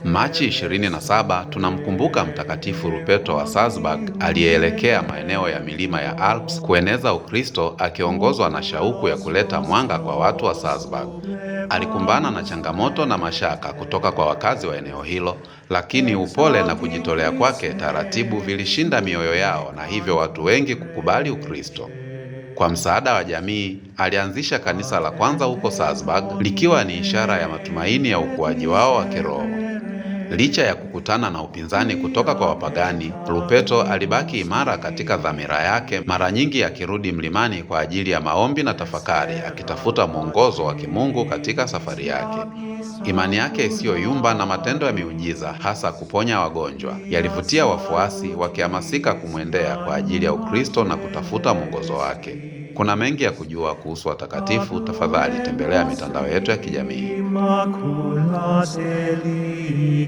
Machi 27 tunamkumbuka Mtakatifu Ruperto wa Salzburg aliyeelekea maeneo ya milima ya Alps kueneza Ukristo akiongozwa na shauku ya kuleta mwanga kwa watu wa Salzburg. Alikumbana na changamoto na mashaka kutoka kwa wakazi wa eneo hilo, lakini upole na kujitolea kwake taratibu vilishinda mioyo yao na hivyo watu wengi kukubali Ukristo. Kwa msaada wa jamii, alianzisha kanisa la kwanza huko Salzburg, likiwa ni ishara ya matumaini ya ukuaji wao wa kiroho. Licha ya kukutana na upinzani kutoka kwa wapagani, Ruperto alibaki imara katika dhamira yake, mara nyingi akirudi mlimani kwa ajili ya maombi na tafakari, akitafuta mwongozo wa kimungu katika safari yake. Imani yake isiyoyumba na matendo ya miujiza, hasa kuponya wagonjwa, yalivutia wafuasi wakihamasika kumwendea kwa ajili ya Ukristo na kutafuta mwongozo wake. Kuna mengi ya kujua kuhusu watakatifu. Tafadhali tembelea mitandao yetu ya kijamii.